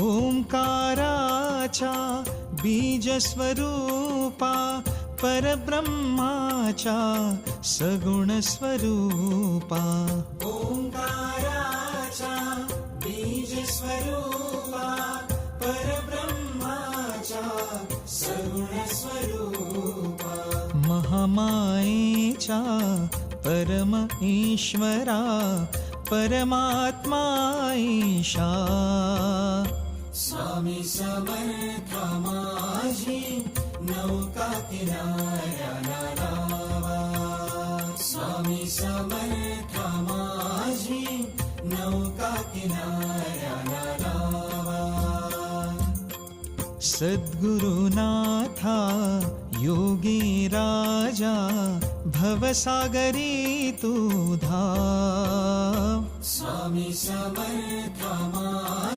ओंकाराचा बीजस्वरूपा परब्रह्माचा सगुणस्वरूपा ओंकाराचा बीजस्वरूपा परब्रह्माचा सगुणस्वरूपा महामायेचा परम ईश्वरा परमात्मा ईशा स्वामी समर्थ माझी नौका किनाऱ्याला लावा स्वामी समर्थ माझी नौका किनाऱ्याला लावा सद्गुरुनाथा योगी राजा भवसागरी तू धाव स्वामी समर्थ